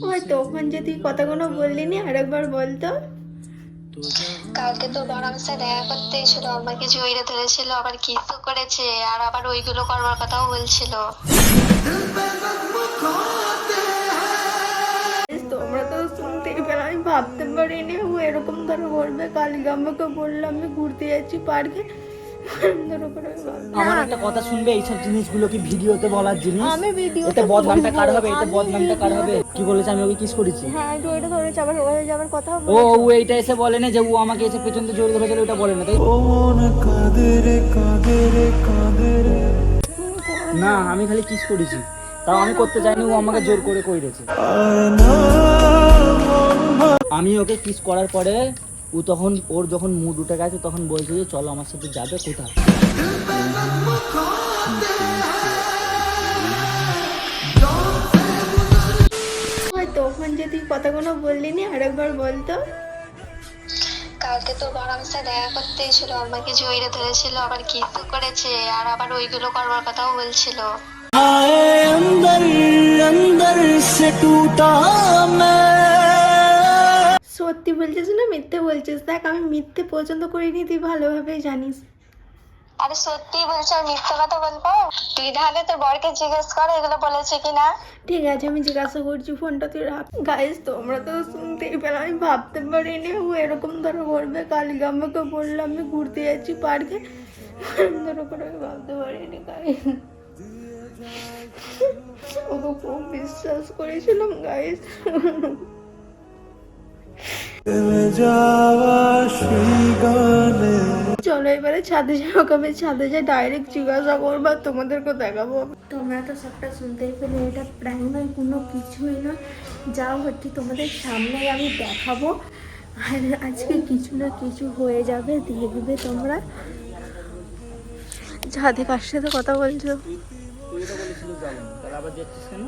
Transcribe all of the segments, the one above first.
ওই তখন যে তুই কথাগুলো বললি নি আরেকবার বলতো। কালকে তো বড়ার সাথে দেখা করতে এসেছিল, আমাকে জড়িয়ে ধরেছিল, আবার কিসও করেছে, আর আবার ওইগুলো করবার কথাও বলছিল। তোমরা তো শুনতেই পেলে, আমি ভাবতে পারিনি ও এরকম ধরো করবে। কালকে আমাকে বললাম আমি ঘুরতে যাচ্ছি পার্কে, আমার একটা কথা শুনবে, এইসব জিনিসগুলো কি ভিডিওতে বলার জিনিস? আমি ভিডিওতে এতে বদনামটা কার হবে? এতে আমি বদনামটা কার হবে? কি বলেছে আমি ওকে কিস করেছি? হ্যাঁ একটু এটা ধরেছে, আবার ওই যাবার কথা ও ও এইটা এসে বলে না যে ও আমাকে এসে পেছন দিয়ে জড়িয়ে ধরেছিল, ওটা বলে না তাই? না আমি খালি কিস করেছি, তাও আমি করতে চাইনি, ও আমাকে জোর করে কইরেছে। আমি ওকে কিস করার পরে ও তখন ওর যখন মুড উঠে গেছে তখন বলছে যে চলো আমার সাথে যাবে কোথায়। ওই তখন যে তুই কথাগুলো বললি নি আরেকবার বলতো। কালকে তো বড়ার সাথে দেখা করতে এসেছিল, আমাকে জড়িয়ে ধরেছিল, আবার কিসও করেছে, আর আবার ওইগুলো করবার কথাও বলছিল। সত্যি বলছিস না মিথ্যে বলছিস? দেখ আমি মিথ্যে পছন্দ করিনি, তুই ভালোভাবেই জানিস। আরে সত্যি বলছো, আমি মিথ্যে কথা বলবো? তুই তাহলে তোর বরকে জিজ্ঞেস কর এগুলো বলেছে কিনা। ঠিক আছে আমি জিজ্ঞাসা করছি, ফোনটা তুই রাখ। গাইস তোমরা তো শুনতেই পেলে, আমি ভাবতে পারিনি ও এরকম ধরো করবে। কালকে আমাকে বললাম আমি ঘুরতে যাচ্ছি পার্কে, ধরো করে আমি ভাবতে পারিনি গাইস। ওকে খুব বিশ্বাস করেছিলাম গাইস। চলো এবারে ছাদে যাও, কবে ছাদে যাই ডাইরেক্ট জিজ্ঞাসা করবো আর তোমাদেরকে দেখাবো। তোমরা তো সবটা শুনতেই পেলে, এটা প্র্যাঙ্ক নয়, কোনো কিছুই নয়, যা হচ্ছে তোমাদের সামনে আমি দেখাবো। আর আজকে কিছু না কিছু হয়ে যাবে, দেখবে তোমরা। ছাদে কার সাথে কথা বলছো? তুই তো বলেছিল যাবো না, তাহলে আবার যাচ্ছিস কেন?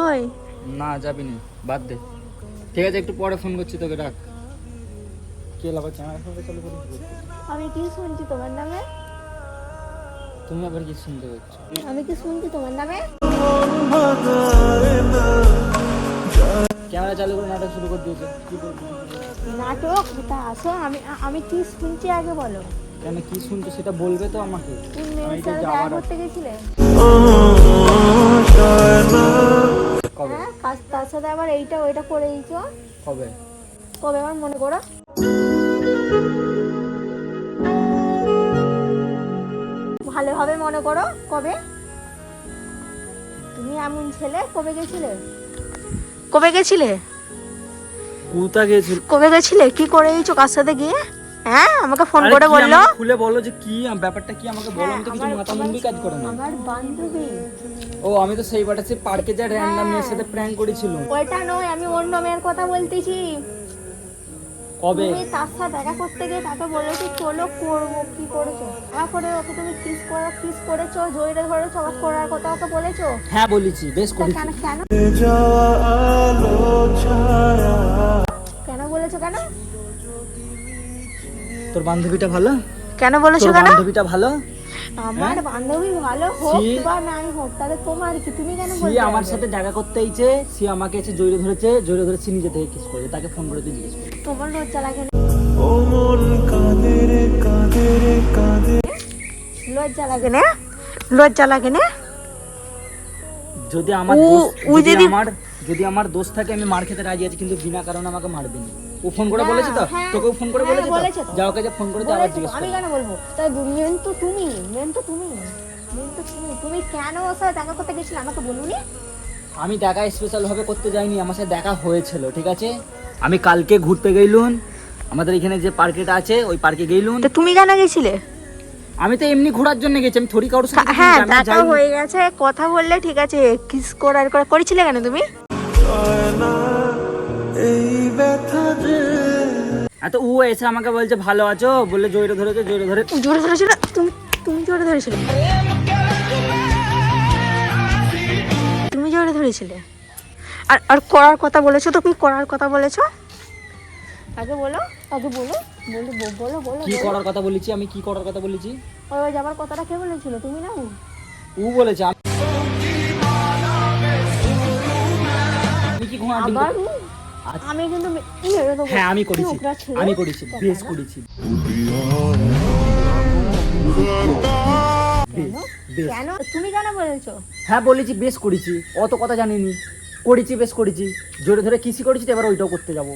ওই না যাবি না, বাদ দে। ঠিক আছে একটু পরে ফোন করছি তোকে, রাখ। কি হলো আবার ক্যামেরা ফোনটা চালু করে দিলি? আমি কি শুনছি তোমার নামে? তুমি আবার কি শুনতে পাচ্ছ? আমি কি শুনছি তোমার নামে? ক্যামেরা চালু করে নাটক শুরু করে দিয়েছে, কি বলবি? নাটক তা আসো, আমি আমি কি শুনছি আগে বলো। কেন কি শুনছো সেটা বলবে তো আমাকে। তুমি আমি মেয়ের তো সাথে দেখা যাওয়ার করতে গেছিলে? কবে? হ্যাঁ তার সাথে আবার এইটা ওইটা করে দিয়েছো কবে? কবে আমার মনে করো? ভালোভাবে মনে করো কবে? তুমি এমন ছেলে, কবে গেছিলে? কবে গেছিলে? কোথা গেছিল? কবে গেছিলে? কি করে দিয়েছো কার সাথে গিয়ে? হ্যাঁ আমাকে ফোন করে বললো খুলে বলো যে কি ব্যাপারটা, কি আমাকে বলো। আমি তো কিছু মাথা মুন্ডি কাজ করে না। আমার বান্ধবী। ও আমি তো সেই বাটাতে পার্কে যা র্যান্ডম মেয়ের সাথে প্র্যাঙ্ক করেছিল। ওইটা নয়, আমি অন্য মেয়ের কথা বলতেছি। কবে? তুমি তার সাথে দেখা করতে গিয়ে তাকে বলেছো চলো করবো, কি করেছো? তারপরে ওকে তুমি কিস করেছো, জড়িয়ে ধরেছো, আবার করার কথা ওকে বলেছো? হ্যাঁ বলেছি, বেশ তা করেছি। কেন কেন কেন বলেছো কেন? তোর বান্ধবীটা ভালো? কেন বলেছো তোর কেন? বান্ধবীটা ভালো? আমার বান্ধবী ভালো হোক বা নাই হোক, তাহলে তোমার কি? তুমি কেন সে বলতে আমার যাবে? সাথে দেখা করতে আইছে, সে আমাকে এসে জড়িয়ে ধরেছে, জড়িয়ে ধরে সে নিজে থেকে কিস করেছে, তাকে ফোন করে তুই জিজ্ঞেস কর। তোমার লজ্জা লাগে না? লজ্জা লাগে না? লজ্জা লাগে না? যদি আমার ও- দোষ, ও যদি যদি- আমার যদি আমার দোষ থাকে আমি মার খেতে রাজি আছি, কিন্তু বিনা কারণে আমাকে মারবে না। ও ফোন করে বলেছে তো, হ্যাঁ, তোকেও ফোন করে হ্যাঁ, বলেছে বলেছে তো, তো। যা ওকে যে ফোন করে তুই আবার বলেছো তো, জিজ্ঞেস আমি কর। কেন বলবো? তাই মেন তো তুমি, মেন তো তুমি, মেন তো তুমি। তুমি কেন ওর সাথে দেখা করতে গেছিলে আমাকে বলুনি? আমি দেখা স্পেশাল ভাবে করতে যাইনি, আমার সাথে দেখা হয়েছিল, ঠিক আছে? আমি কালকে ঘুরতে গেলুন, আমাদের এখানে যে পার্কটা আছে ওই পার্কে গেলুন। তো তুমি কেন গেছিলে? আমি তো এমনি ঘোরার জন্য গেছি, আমি থরি কারোর সাথে হ্যাঁ আমি দেখা যাইনি। হয়ে গেছে, কথা বললে ঠিক আছে, কিস করেছিলে কেন তুমি? তো ও এসে আমাকে বলছে ভালো আছো, বললে জড়িয়ে ধরেছে, জড়িয়ে ধরে জোরে ধরেছিল? তুমি তুমি জোরে ধরেছিলে? তুমি জোরে ধরেছিলে? আর আর করার কথা বলেছো? তুমি করার কথা বলেছো? আগে বলো, আগে বলো, বলো বলো বলো কি করার কথা বলেছি? আমি কি করার কথা বলেছি? ওই যাবার কথাটা কে বলেছিল, তুমি না ও? ও বলেছে। আমি কি আবার আচ্ছা। আমি কিন্তু মেরে দেবো। হ্যাঁ আমি করেছি, নোংরা ছেলে। আমি করেছি, বেশ করেছি, বেশ বেশ। কেন তুমি কেন বলেছো? হ্যাঁ বলেছি বেশ করেছি, অত কথা জানিনি, করেছি বেশ করেছি, জোরে ধরে কিসি করেছি, তো এবার ওইটাও করতে যাবো।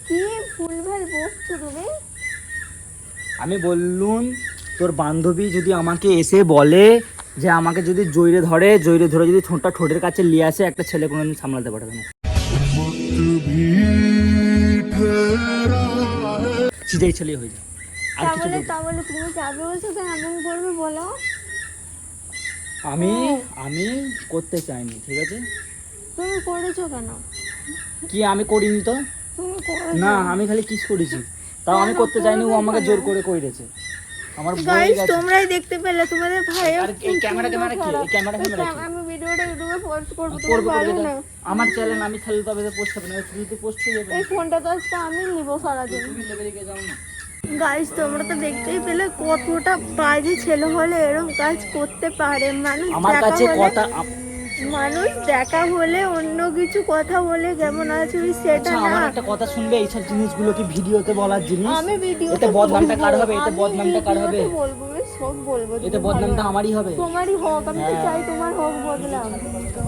কি ভুলভাল বকছো তুমি? আমি বললুম তোর বান্ধবী যদি আমাকে এসে বলে যে আমাকে যদি জয়রে ধরে যদি ঠোঁটটা ঠোঁটের কাছে নিয়ে আসে, একটা ছেলে কোনোদিন সামলাতে পারবে না। সিধেই ছেলে হয়ে যায়। আর কিছু বলবো না। তা বলে তুমি যাবে বলছো তো এমন করবে বলো? আমি আমি করতে চাইনি, ঠিক আছে? তুমি করেছো কেন? কি আমি করিনি তো? তুমি করেছো। না আমি খালি কিস করেছি, তাও আমি করতে চাইনি, ও আমাকে জোর করে কইরেছে। আমার বই গাইস গেছে। তোমরাই দেখতে পেলে তোমাদের ভাইয়া। আর এই ক্যামেরা কি? এই ক্যামেরা কি? আমি ভিডিওটা ইউটিউবে পোস্ট করব, তুমি করবে পারবে করবে না। আমার চ্যানেল, আমি খেলে তবে পোস্ট হবে না, ফ্রিতে পোস্ট হয়ে যাবে। এই ফোনটা তো আজকে আমি নিব সারাদিন। তুমি লেবে রেখে যাও না। গাইস তোমরা তো দেখতেই পেলে কতটা বাজে ছেলে হলে এরকম কাজ করতে পারে। আমার কাছে কথা মানুষ দেখা হলে অন্য কিছু কথা বলে কেমন আছে সেটা আচ্ছা, না। আমার একটা কথা শুনবে, এইসব জিনিসগুলো কি ভিডিওতে বলার জিনিস? আমি ভিডিও এতে বদনামটা কার হবে? এতে বদনামটা কার হবে? বলবো, আমি সব বলবো। এতে বদনামটা আমারই হবে। তোমারই হোক, আমি তো হ্যাঁ। চাই তোমার হোক বদলাম।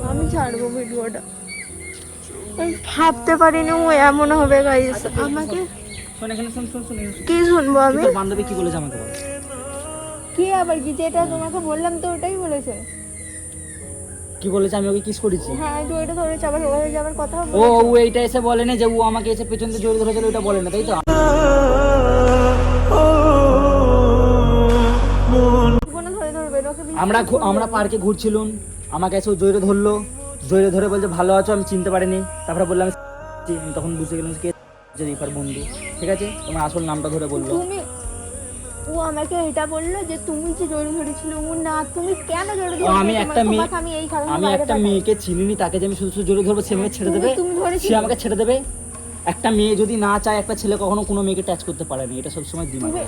আমি ছাড়বো ভিডিওটা। আমি ভাবতে পারিনি ও এমন হবে গাইস। আমাকে শোন এখানে, শোন শোন শোন এখানে শোন। কি শুনবো আমি? তোর বান্ধবী কি বলেছে আমাকে বল। কি আবার কি? যেটা তোমাকে বললাম তো ওটাই বলেছে। কি বলেছে? আমি ওকে কিস করেছি। হ্যাঁ তো ওইটা ধরেছে, আবার ওই যাবার কথা ও ও এইটা এসে বলে না যে ও আমাকে এসে পেছন দিয়ে জড়িয়ে ধরেছিল, ওটা বলে না, তাই তো? কোনো ধরে ধরবে না, ওকে বিশ্বাস আমরা পার্কে ঘুরছিলাম, আমাকে এসে ও জড়িয়ে ধরলো, জড়িয়ে ধরে বলছে ভালো আছো, আমি চিনতে পারিনি। তারপরে বললাম আমি তখন বুঝতে গেলাম কে যে রিফার বন্ধু, ঠিক আছে? তোমার আসল নামটা ধরে বললো। তুমি ও আমাকে এটা বললো যে তুমি যে জড়িয়ে ধরেছিল ও না, তুমি কেন জড়িয়ে ও, ধরেছিলে? আমি একটা মেয়ে, আমি এই কারণে আমি একটা মেয়েকে চিনিনি, তাকে যে আমি শুধু শুধু জড়িয়ে ধরবো, সে আমাকে ছেড়ে দেবে? তুমি ধরেছিলে? সে আমাকে ছেড়ে দেবে? একটা মেয়ে যদি না চায়, একটা ছেলে কখনো কোনো মেয়েকে টাচ করতে পারে না, এটা সবসময় দিমাগ। তুমি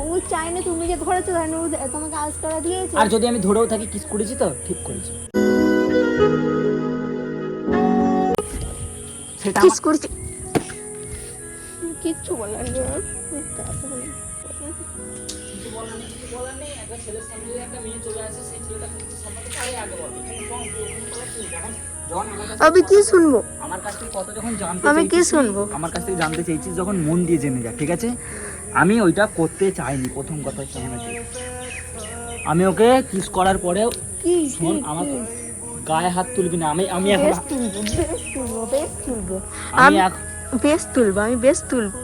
ও চাই না, তুমি যে ধরেছো তাই না ও তোমাকে আজ করা দিয়েছে। আর যদি আমি ধরেও থাকি, কিস করেছি তো ঠিক করেছি, সেটা কিস করছি কিচ্ছু বলার নেই আমার। আমি কি শুনবো? আমার কাছ থেকে কত যখন জানতে আমি কি চাইছিস, শুনবো? আমার কাছ থেকে জানতে চাইছিস যখন, মন দিয়ে জেনে যা, ঠিক আছে? আমি ওইটা করতে চাইনি, প্রথম কথা হচ্ছে আমাকে। আমি ওকে কিস করার পরেও কি শোন, আমার গায়ে হাত তুলবি না। আমি এখন বেশ তুলবো, বেশ তুলবো, বেশ তুলবো। আমি বেশ তুলবো, আমি বেশ তুলবো,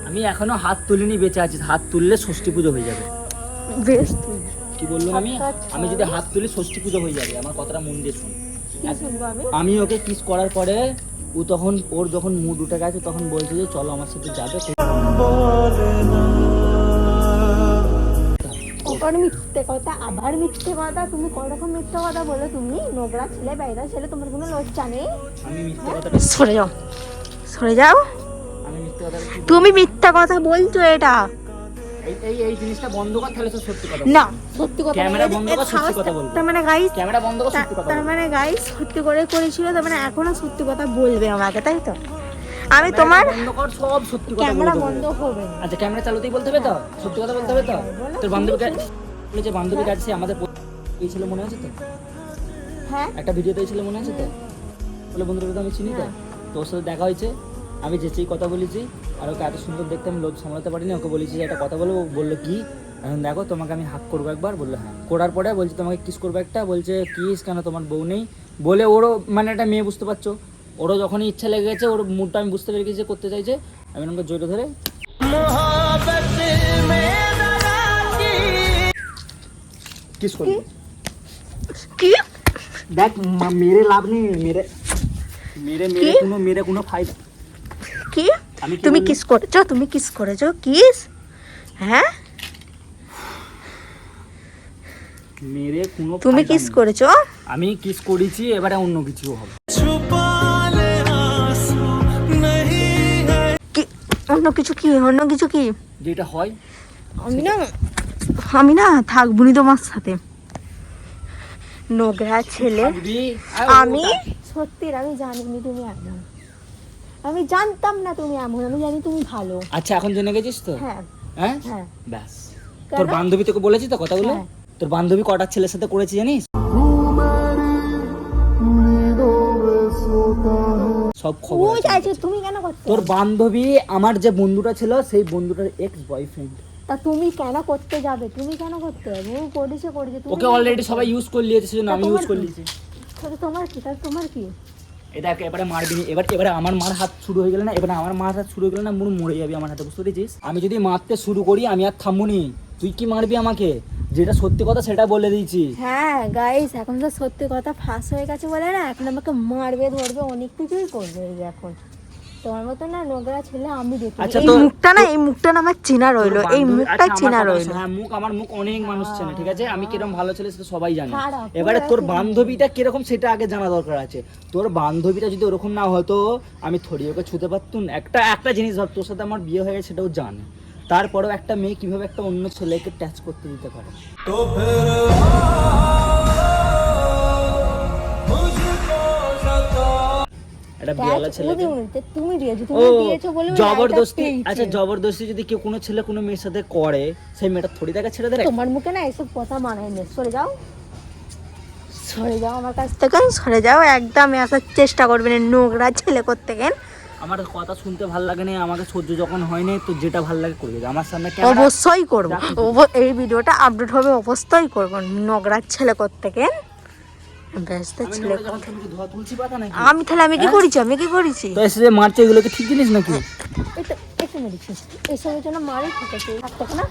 আমি এখনো হাত তুলিনি, বেঁচে আছি। হাত তুললে ষষ্ঠী পুজো হয়ে যাবে। বেশ তুলবো। কি বললাম আমি? আমি যদি হাত তুলি ষষ্ঠী পুজো হয়ে যাবে। আমার কথাটা মন দিয়ে শোন। কি শুনবো আমি? আমি ওকে কিস করার পরে ও তখন, ওর যখন মুড উঠে গেছে, তখন বলছে যে চলো আমার সাথে যাবে। ওপর মিথ্যে কথা, আবার মিথ্যে কথা। তুমি কতরকম মিথ্যে কথা বলো? তুমি নোংরা ছেলে, বাইরা ছেলে, তোমার কোনো লজ্জা নেই? আমি মিথ্যে কথাটা, সরে যাও, সরে যাও। আমি মিথ্যে কথাটা তুমি মিথ্যা কথা বলছো এটা। এই জিনিসটা বন্ধ কর, তাহলে তো সত্যি কথা না, সত্যি কথা ক্যামেরা বন্ধ কর, সত্যি কথা বলবো। তার মানে গাইস, ক্যামেরা বন্ধ কর, সত্যি কথা তার বলবো। মানে গাইস সত্যি করে করেছিল, তার মানে এখনো সত্যি কথা বলবে আমাকে, তাই তো? আমি তোমার বন্ধ কর, সব সত্যি কথা ক্যামেরা বলবো। বন্ধ হবে না। আচ্ছা ক্যামেরা চালাতেই বলতে হবে তো? সত্যি কথা বলতে হবে তো? তোর বান্ধবীর কাছে বলেছে, বান্ধবীর কাছে আমাদের এই ছিল মনে আছে তো? হ্যাঁ একটা ভিডিওতে ছিল মনে আছে তো? বলে বন্ধুরা তো আমি চিনি তো, তোর সাথে দেখা হয়েছে, আমি যেচেই কথা বলেছি, আর ওকে এত সুন্দর দেখতে আমি লোভ সামলাতে পারিনি। ওকে বলেছি যে একটা কথা বলবো, ও বললো কি, এখন দেখো তোমাকে আমি হাক করবো একবার, বললো হ্যাঁ। করার পরে বলছি তোমাকে কিস করবো একটা, বলছে কিস কেন, তোমার বউ নেই বলে। ওরও মানে একটা মেয়ে, বুঝতে পারছো, ওরও যখনই ইচ্ছা লেগে গেছে, ওর মুডটা আমি বুঝতে পেরে গেছি করতে চাইছে, আমি ওকে জড়িয়ে ধরে কিস করবো। কি দেখ মেরে লাভ নেই, মেরে মেরে মেরে কোনো মেরে কোনো ফায়দা। কি আমি কি তুমি বললাম? কিস করেছো? তুমি কিস করেছো? কিস? হ্যাঁ মেরে কোনো তুমি ফায়দা কিস নেই। করেছো? আমি কিস করেছি, এবারে অন্য কিছু হবে। কি অন্য কিছু? কি অন্য কিছু? কি যেটা হয় আমি না থাকবুনি তোমার সাথে। নোংরা ছেলে। থাকবি, আর আমি ওটা- সত্যি আমি জানিনি তুমি এমন, আমি জানতাম না তুমি এমন, আমি জানি তুমি ভালো। আচ্ছা এখন জেনে গেছিস তো? হ্যাঁ হ্যাঁ হ্যাঁ। ব্যাস। কেন? তোর বান্ধবী তোকে বলেছি তো কথাগুলো? হ্যাঁ। তোর বান্ধবী কটা ছেলের সাথে করেছে জানিস? সব খবর ওই আছে। চাইছে তুমি কেন করতে? তোর বান্ধবী আমার যে বন্ধুটা ছিল সেই বন্ধুটার এক্স বয়ফ্রেন্ড। তা তুমি কেন করতে যাবে? তুমি কেন করতে যাবে? ও করেছে তুমি ওকে কেন অলরেডি করতে সবাই যাবে? ইউজ করে নিয়েছে, সেজন্য তা আমি ইউজ তোমার করে কি? নিয়েছি। তাহলে তোমার কি? তাহলে তোমার কি? এটা এবারে মারবি না, এবারে আমার মার হাত শুরু হয়ে গেলে না, এবারে আমার মার হাত শুরু হয়ে গেলে না, মুড় মরে যাবি আমার হাতে, বুঝতে পেরেছিস? আমি যদি মারতে শুরু করি আমি আর থামবো নি। তুই কি মারবি আমাকে? যেটা সত্যি কথা সেটা বলে দিয়েছি। হ্যাঁ গাইস, এখন তো সত্যি কথা ফাঁস হয়ে গেছে বলে না, এখন আমাকে মারবে ধরবে অনেক কিছুই করবে। এই যে এখন তোমার মতো না নোংরা ছেলে আমি দেখি। আচ্ছা, এই তোর- মুখটা না, এই মুখটা না আমার চেনা রইলো, এই বান্ধবী- মুখটা আচ্ছা, আমার চেনা কথা রইলো। শোন, হ্যাঁ, আমার মুখ অনেক মানুষ চেনে, ঠিক আছে? আমি কিরকম ভালো ছেলে সেটা সবাই জানে। খারাপ, এবারে পুরো তোর একদম। বান্ধবীটা কিরকম সেটা আগে জানা দরকার আছে। তোর বান্ধবীটা যদি ওরকম না হতো আমি থরি ওকে ছুতে পারতুম। একটা জিনিস ভাব, তোর সাথে আমার বিয়ে হয়ে গেছে সেটাও জানে, তারপরেও একটা মেয়ে কিভাবে একটা অন্য ছেলেকে টাচ করতে দিতে পারে? একটা বিয়েওয়ালা ছেলেকে তুমি দিয়েছো, ও তুমি দিয়েছো বলে আমি জবরদস্তি। এটা পেয়েছি। আচ্ছা জবরদস্তি যদি কেউ কোনো ছেলে কোনো মেয়ের সাথে করে, সেই মেয়েটা থরি তাকে ছেড়ে দেয়? তোমার মুখে না এসব কথা মানায় না, সরে যাও, সরে যাও আমার কাছ থেকে, সরে যাও, একদম আসার চেষ্টা করবে না নোংরা ছেলে করতে গেন। আমার কথা শুনতে ভাল লাগে না, আমাকে সহ্য যখন হয় না, তো যেটা ভাল লাগে করবে। আমার সামনে ক্যামেরা অবশ্যই করবো, এই ভিডিওটা আপডেট হবে, অবশ্যই করবো। নোংরা ছেলে করতে গেন, ব্যস্ত আমি ছেলে। নোংরা যখন তুমি কি ধোয়া তুলসী পাতা নাকি? আমি তাহলে আমি কি করেছি? আমি কি করেছি? তো এসে যে মারছে এগুলোকে ঠিক জিনিস নাকি? এটা একটু মেরেছি, এইসবের জন্য মারি, ঠিক আছে? থাকতো না,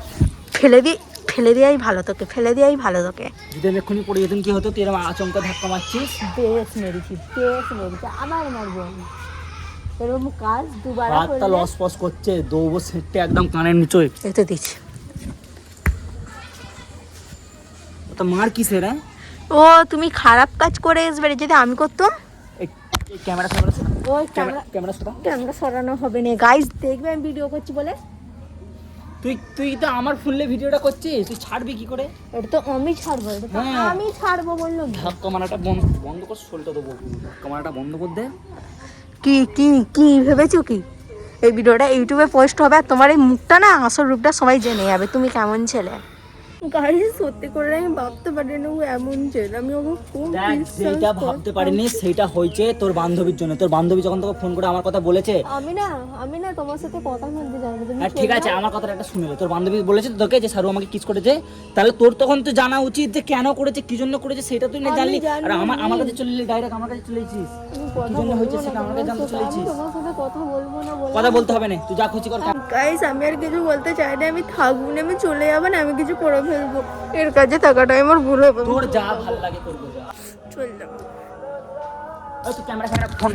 ফেলে দিয়াই ভালো তোকে, ফেলে দিয়াই ভালো তোকে। যদি আমি এক্ষুনি পড়ে যেতাম কি হতো? তুই এরকম আচমকা ধাক্কা মারছিস। বেশ মেরেছি, আবার মারবো আমি। এরকম কাজ দুবার হাতটা করলে লস পস করছে, দৌড়বো সেটে একদম কানের নিচে। এই তো দিচ্ছি। তো মার কিসের? হ্যাঁ, ও তুমি খারাপ কাজ করে আসবে, যদি আমি করতাম। এই ক্যামেরা ক্যামেরা ওই ক্যামেরা সরা। ক্যামেরা সরানো হবে না গাইস, দেখবে আমি ভিডিও করছি বলে। তুই তো আমার ফুললে ভিডিওটা করছিস, তুই ছাড়বি কি করে? এটা তো আমি ছাড়বো, এটা তো হ্যাঁ। আমি ছাড়বো বললাম। ধাক্কা মারাটা বন্ধ কর, শোলটা দেবো। ধাক্কা মারাটা বন্ধ কর দে। কি কি কি ভেবেছো কি? এই ভিডিওটা ইউটিউবে পোস্ট হবে আর তোমার এই মুখটা না, আসল রূপটা সবাই জেনে যাবে তুমি কেমন ছেলে। গাইস সত্যি করে আমি ভাবতে পারিনি ও এমন ছেলে, আমি ওকে খুব দেখ, যেটা ভাবতে পারিনি সেটা হয়েছে তোর বান্ধবীর জন্য। তোর বান্ধবী যখন তোকে ফোন করে আমার কথা বলেছে, আমি না তোমার সাথে কথা বলতে জানি তুমি। হ্যাঁ ঠিক আছে, আমার কথাটা একটা শুনে নে। তোর বান্ধবী বলেছে তো তোকে যে সারু আমাকে কিস করেছে, তাহলে তোর তখন তো জানা উচিত যে কেন করেছে, কি জন্য করেছে, সেটা তুই না আমি জানলি। জানি। আর আমার কাছে চলে এলি, ডাইরেক্ট আমার কাছে চলে এসেছিস। কি জন্য হয়েছে সেটা আমার কাছে জানতে চলে এসেছিস। তোমার সাথে কথা বলবো না বলে কথা বলতে হবে না, তুই যা খুশি কর। গাইস আমি আর কিছু বলতে চাই না, আমি থাকবো না, আমি চলে যাবো না, আমি কিছু করে ফেলবো। এর কাছে থাকাটাই আমার ভুল হবে। তোর যা ভালো লাগে করবো, যা। চল যাবো। তুই ক্যামেরা ফোন